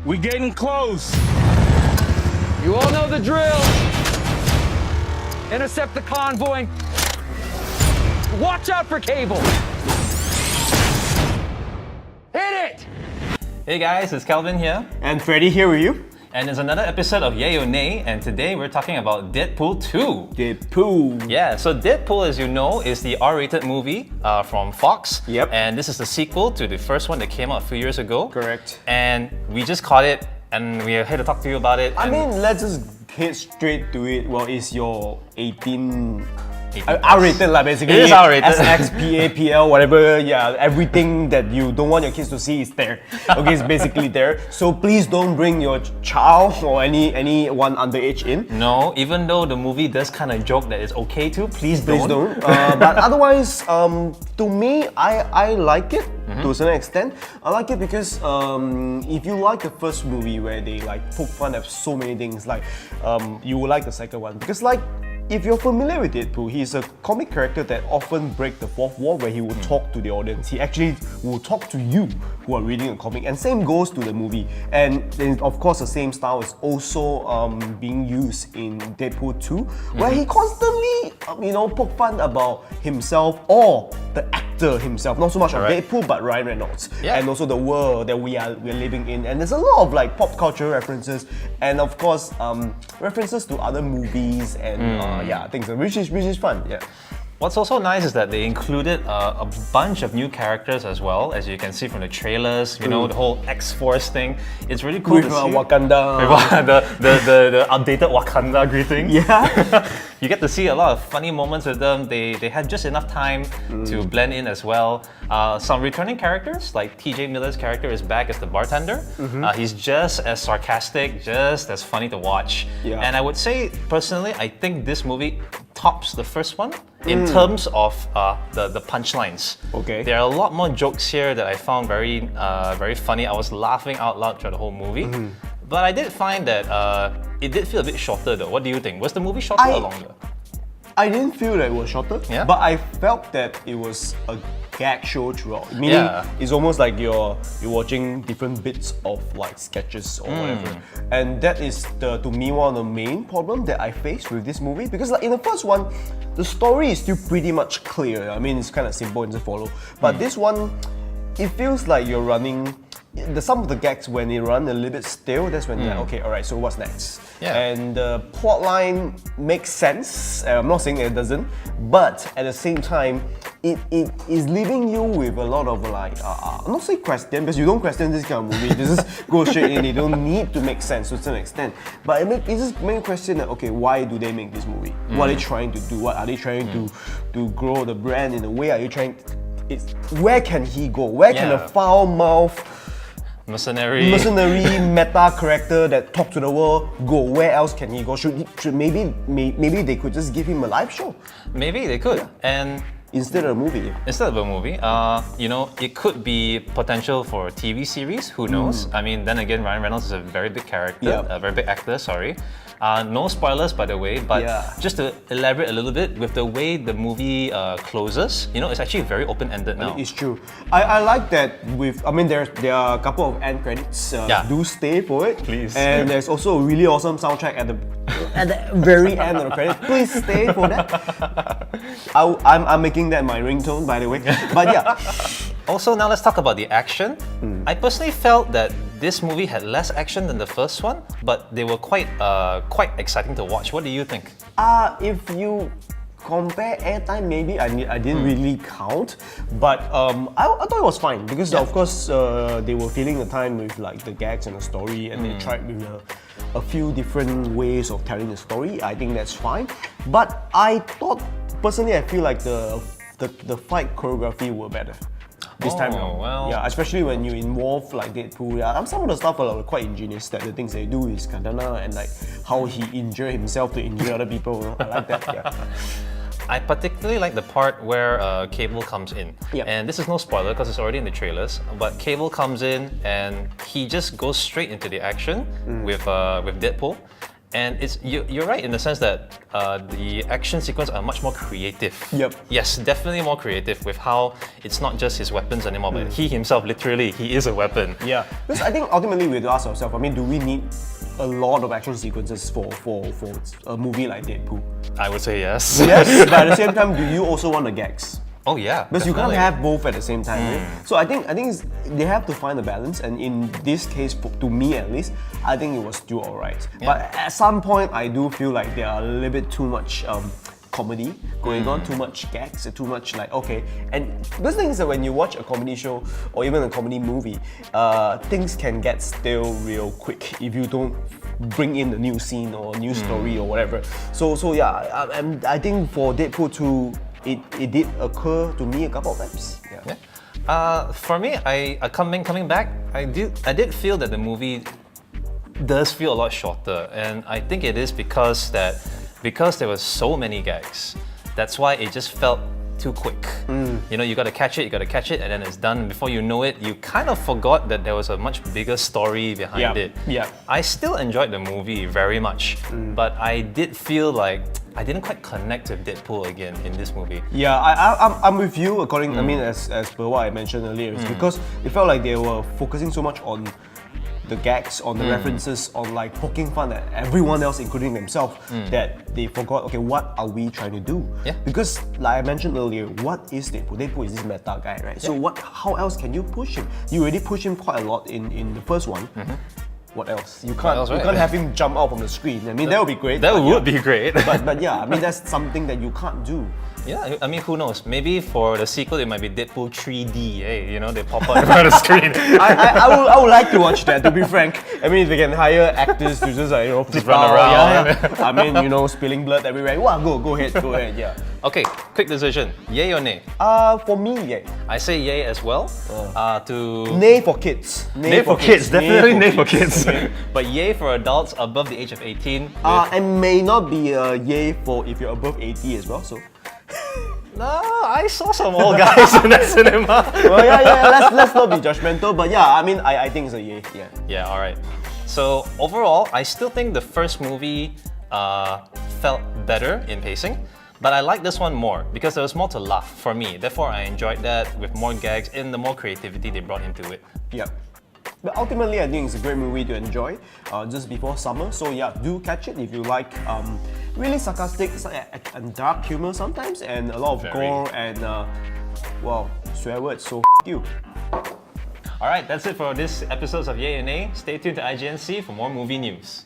We getting close. You all know the drill. Intercept the convoy. Watch out for Cable. Hit it! Hey guys, it's Kelvin here. And Freddy here with you. And it's another episode of Yay or Nay, and today we're talking about Deadpool 2. Deadpool. Yeah, so Deadpool, as you know, is the R-rated movie from Fox. Yep. And this is the sequel to the first one that came out a few years ago. Correct. And we just caught it, and we're here to talk to you about it. I mean, let's just head straight to it. Well, it's your 18 R-rated lah, basically. It is R-rated. SX, PA, PL, whatever. Yeah, everything that you don't want your kids to see is there. Okay, it's basically there. So please don't bring your child or anyone underage in. No, even though the movie does kind of joke that it's okay to, please don't. Please don't. But otherwise, to me, I like it to a certain extent. I like it because if you like the first movie where they like poke fun at so many things, like you will like the second one because like. If you're familiar with Deadpool, he's a comic character that often breaks the fourth wall where he will talk to the audience. He actually will talk to you who are reading a comic, and same goes to the movie. And then, of course, the same style is also being used in Deadpool 2, where he constantly, poke fun about himself or the actor himself. Not so much on Deadpool, but Ryan Reynolds, and also the world that we're living in. And there's a lot of like pop culture references, and of course, references to other movies and. Things which is fun. Yeah. What's also nice is that they included a bunch of new characters as well, as you can see from the trailers. You know, the whole X-Force thing. It's really cool with to see. Wakanda. The updated Wakanda greeting. Yeah. You get to see a lot of funny moments with them. They had just enough time to blend in as well. Some returning characters, like TJ Miller's character is back as the bartender. He's just as sarcastic, just as funny to watch. Yeah. And I would say, personally, I think this movie tops the first one in terms of the punchlines. Okay. There are a lot more jokes here that I found very funny. I was laughing out loud throughout the whole movie. But I did find that it did feel a bit shorter though. What do you think? Was the movie shorter or longer? I didn't feel that it was shorter, but I felt that it was a gag show throughout. Meaning, it's almost like you're watching different bits of like sketches or whatever. And that is to me one of the main problems that I faced with this movie, because like in the first one, the story is still pretty much clear. I mean, it's kind of simple and just follow. But this one, it feels like you're running. Some of the gags, when they run a little bit stale, that's when you're like, okay, alright, so what's next? Yeah. And the plot line makes sense. I'm not saying it doesn't, but at the same time, it is leaving you with a lot of like, I'm not saying question, because you don't question this kind of movie, you just go straight in, they don't need to make sense to a certain extent. But it just makes you question that, okay, why do they make this movie? What are they trying to do? What are they trying to grow the brand in a way? Are you trying, where can he go? Where can a foul-mouthed mercenary meta character that talk to the world go? Where else can he go? Should maybe they could just give him a live show? Maybe they could. And instead of a movie. Instead of a movie, it could be potential for a TV series. Who knows? I mean, then again, Ryan Reynolds is a very big character, a very big actor. Sorry. No spoilers, by the way, but just to elaborate a little bit, with the way the movie closes, it's actually very open-ended now. It's true. I like that there are a couple of end credits. Do stay for it. Please. And there's also a really awesome soundtrack at the very end of the credits. Please stay for that. I'm making that my ringtone, by the way. But yeah. Also, now let's talk about the action. I personally felt that this movie had less action than the first one, but they were quite exciting to watch. What do you think? If you compare airtime, maybe I didn't really count, but I thought it was fine because of course they were filling the time with like the gags and the story, and they tried with a few different ways of telling the story. I think that's fine, but I thought personally I feel like the fight choreography were better this time around. Well. Yeah, especially when you involve like Deadpool. Some of the stuff are quite ingenious. That the things they do is katana and like how he injure himself to injure other people. I like that. Yeah. I particularly like the part where Cable comes in. And this is no spoiler because it's already in the trailers, but Cable comes in and he just goes straight into the action with Deadpool. And you're right in the sense that the action sequence are much more creative. Yep. Yes, definitely more creative with how it's not just his weapons anymore, but he himself, literally, he is a weapon. Yeah, because I think ultimately we have to ask ourselves, I mean, do we need a lot of action sequences for a movie like Deadpool? I would say yes. Yes, but at the same time, do you also want the gags? Oh yeah, because you can't definitely. have both at the same time, right? So I think they have to find a balance, and in this case, to me at least, I think it was still alright. But at some point, I do feel like there are a little bit too much comedy going on, too much gags, too much like, okay. And this thing is that when you watch a comedy show or even a comedy movie, things can get stale real quick if you don't bring in a new scene or a new story or whatever. So yeah, I think for Deadpool 2, it did occur to me a couple of times. For me, coming back, I did feel that the movie does feel a lot shorter, and I think it is because there were so many gags. That's why it just felt too quick. You know, you gotta catch it, and then it's done. Before you know it, you kind of forgot that there was a much bigger story behind it. Yeah. I still enjoyed the movie very much, but I did feel like I didn't quite connect with Deadpool again in this movie. Yeah, I'm with you. According, I mean, as per what I mentioned earlier, it's because it felt like they were focusing so much on the gags, on the references, on like poking fun at everyone else, including themselves, that they forgot, okay, what are we trying to do? Yeah. Because like I mentioned earlier, what is Deadpool? Deadpool is this meta guy, right? So how else can you push him? You already push him quite a lot in the first one. What else? You can't have him jump out from the screen. I mean, that would be great. That would be great. but yeah, I mean, that's something that you can't do. Yeah, I mean, who knows? Maybe for the sequel, it might be Deadpool 3D. You know, they pop out in front of the screen. I would like to watch that, to be frank. I mean, if they can hire actors to just like, Just run around. Yeah. I mean, you know, spilling blood everywhere. Wow, go ahead, yeah. Okay, quick decision. Yay or nay? For me, yay. I say yay as well. To Nay for kids. Nay for kids, definitely nay for kids. But yay for adults above the age of 18. And may not be a yay for if you're above 80 as well. So. No, I saw some old guys in that cinema. Well, yeah. Let's not be judgmental, but yeah, I mean, I think it's a yay. Yeah. Yeah. All right. So overall, I still think the first movie felt better in pacing, but I like this one more because there was more to laugh for me. Therefore, I enjoyed that with more gags and the more creativity they brought into it. Yeah. But ultimately, I think it's a great movie to enjoy just before summer. So yeah, do catch it if you like really sarcastic and dark humor sometimes, and a lot of gore and well, swear words. So you. All right, that's it for this episode of Yay and Nay. Stay tuned to IGNC for more movie news.